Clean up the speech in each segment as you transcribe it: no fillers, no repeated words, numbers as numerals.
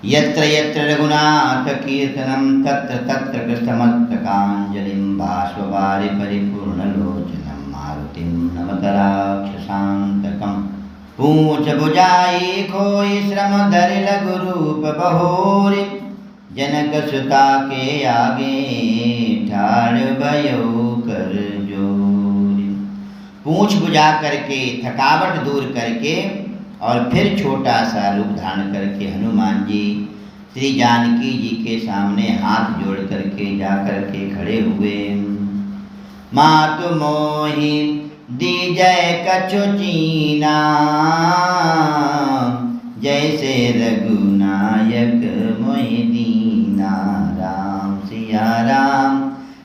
यत्र यत्र रघुनाथ कीर्तनं तत्र तत्र कृष्णमस्तकाञ्जलिं बाष्पवारि परिपूर्णलोचनं मारुतिं नमत राक्षसान्तकम्। पूछ बुझाई खोई श्रम धरि लघु रूप बहोरि, जनक सुता के आगे ठाड़ भयो कर जोरी। पूछ बुझा करके, थकावट दूर करके और फिर छोटा सा रूप धारण करके हनुमान जी श्री जानकी जी के सामने हाथ जोड़ करके जा करके खड़े हुए। मातु मोहि दीजय कछु चीना, जैसे रघुनायक मोहि दीना। राम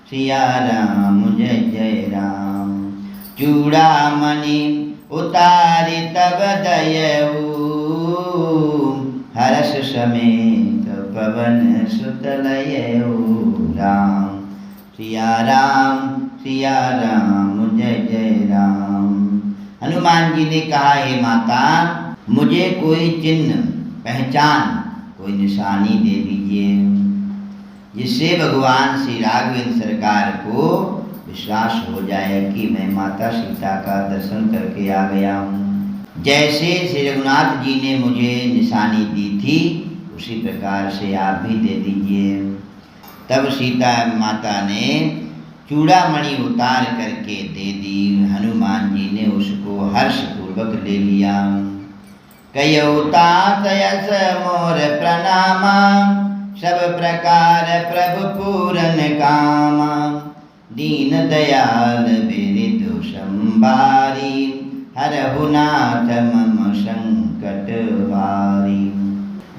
सिया राम जय जय राम। चूड़ामणि उतारि तब दयऊ, हर्ष समेत पवन सुत लयऊ। राम सिया राम जय जय राम। हनुमान जी ने कहा, हे माता, मुझे कोई चिन्ह पहचान, कोई निशानी दे दीजिए, जिससे भगवान श्री राघवेंद्र सरकार को विश्वास हो जाए कि मैं माता सीता का दर्शन करके आ गया हूँ। जैसे श्री रघुनाथ जी ने मुझे निशानी दी थी, उसी प्रकार से आप भी दे दीजिए। तब सीता माता ने चूड़ामणि उतार करके दे दी। हनुमान जी ने उसको हर्ष पूर्वक ले लिया। कयो तात यस मोर प्रणामा, सब प्रकार प्रभु पूरन कामा। दीन दयाल बिरधु संबारी, हरहु नाथ मम संकट वारी।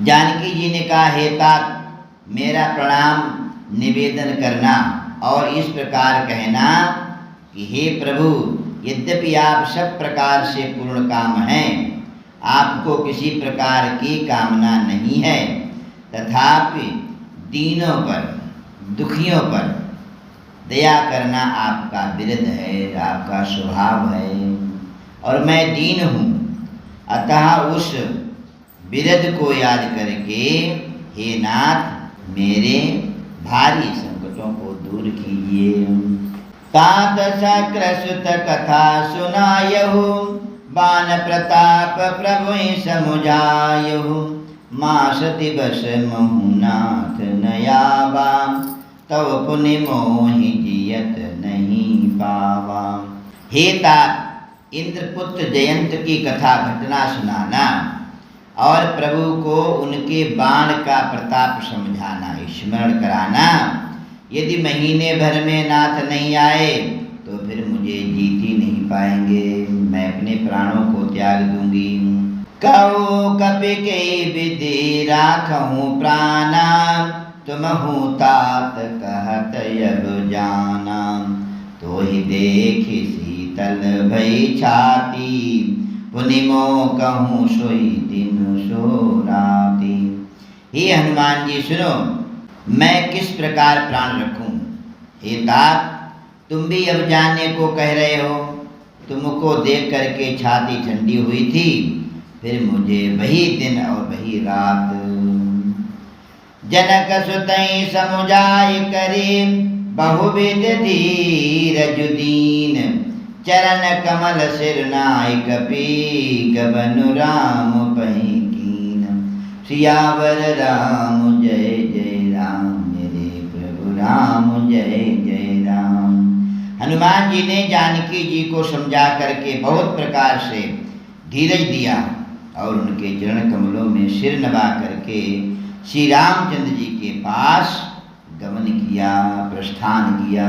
जानकी जी ने कहा, हे तात, मेरा प्रणाम निवेदन करना और इस प्रकार कहना कि हे प्रभु, यद्यपि आप सब प्रकार से पूर्ण काम हैं, आपको किसी प्रकार की कामना नहीं है, तथापि दीनों पर, दुखियों पर दया करना आपका बिरध है, आपका स्वभाव है, और मैं दीन हूँ। अतः उस बिरध को याद करके हे नाथ, मेरे भारी संकटों को दूर कीजिए। तात शक्र सुत कथा सुनायहु, बान प्रताप प्रभु समुझायहु। मास दिवस महु नाथ नयावा, तव पुनि मोहि जियत नहीं पावा। हे तात, इंद्रपुत्र जयंत की कथा घटना सुनाना और प्रभु को उनके बाण का प्रताप समझाना, स्मरण कराना। यदि महीने भर में नाथ नहीं आए तो फिर मुझे जीत ही नहीं पाएंगे, मैं अपने प्राणों को त्याग दूंगी। कहो कपि के विधि राखहूँ प्राणा, तुमहु तात कहत अब जाना। तो ही देखि शीतल भई छाती, पुनि मो कहूँ सोई दिन सो राती। हे हनुमान जी सुनो, मैं किस प्रकार प्राण रखूं। हे तात, तुम भी अब जाने को कह रहे हो। तुमको देख करके छाती ठंडी हुई थी, फिर मुझे वही दिन और वही रात। जनक सुतई समुझाई करी, बहुविध धीरज दीन। चरण कमल सिर नाय कपि, गबनु राम पहि कीन। सियावर राम जय जय राम, मेरे प्रभु राम जय जय राम। हनुमान जी ने जानकी जी को समझा करके बहुत प्रकार से धीरज दिया और उनके चरण कमलों में सिर नवा करके श्री रामचंद्र जी के पास गमन किया, प्रस्थान किया।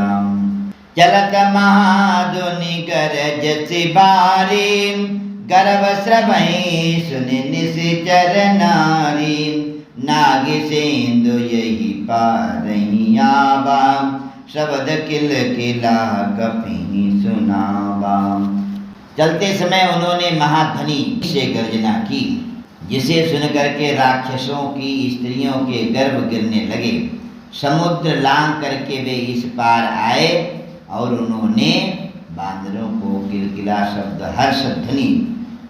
चलत महाधुनि गरज सिबारी, गर्भ श्रवै सुनि निश्चर नारी। नाग सेंदु यही पारही आवा, शब्द किल किला कपि सुनावा। चलते समय उन्होंने महाध्वनि से गर्जना की, जिसे सुनकर के राक्षसों की स्त्रियों के गर्भ गिरने लगे। समुद्र लांग करके वे इस पार आए और उन्होंने बांदरों को किलकिला शब्द हर्ष ध्वनि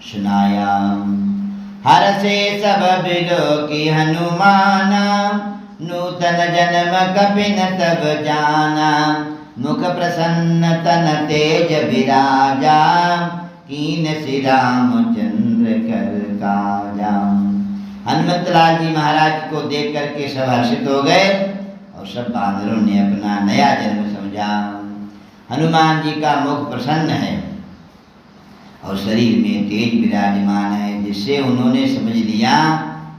सुनाया। हर से सब बिलो की हनुमाना, नूतन जन्म कपिन तब जाना, मुख प्रसन्न तन तेज विराजा, कीन श्री रामचंद्र कर काजा। हनुमत लाल जी महाराज को देख करके सब हर्षित हो गए और सब बानरों ने अपना नया जन्म समझा। हनुमान जी का मुख प्रसन्न है और शरीर में तेज विराजमान है, जिससे उन्होंने समझ लिया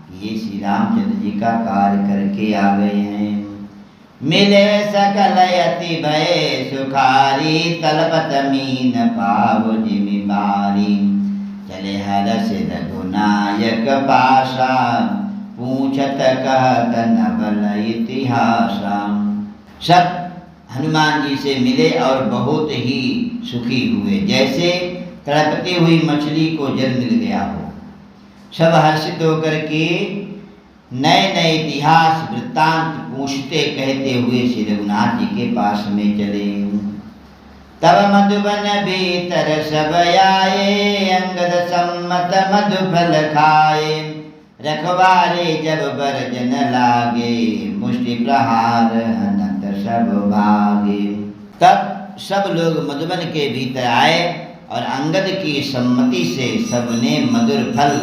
कि ये श्री रामचंद्र जी का कार्य करके आ गए हैं। मिले सकल यति भय सुखारी, तलपत मीन पाव जिमि बारी, चले हरष रघुनायक पासा, पूछत कहत नवल इतिहासा। सब हनुमान जी से मिले और बहुत ही सुखी हुए, जैसे तड़पती हुई मछली को जल मिल गया हो। सब हर्षित होकर के नए नए इतिहास वृत्तांत पूछते कहते हुए श्री रघुनाथ जी के पास में चले। तब मधुबन भीतर सब आए, अंगद सम्मत मधुफल खाए, रखवारे जब बरजन लागे, मुष्टि प्रहार हनत सब भागे। तब सब लोग मधुबन के भीतर आए और अंगद की सम्मति से सबने मधुर फल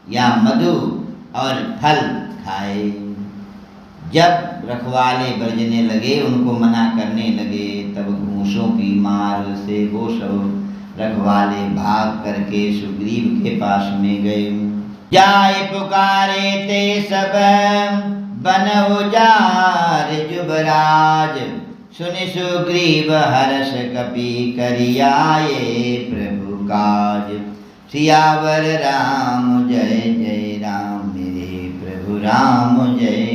या मधु और फल खाए। जब रखवाले बरजने लगे, उनको मना करने लगे, तब घूंसों की मार से वो सब रखवाले भाग करके सुग्रीव के पास में गए। जाए पुकारे ते सब बन उजार जुबराज, सुनि सुग्रीव हर्ष कपि करियाए प्रभु काज। सियावर राम जय जय राम, मेरे प्रभु राम जय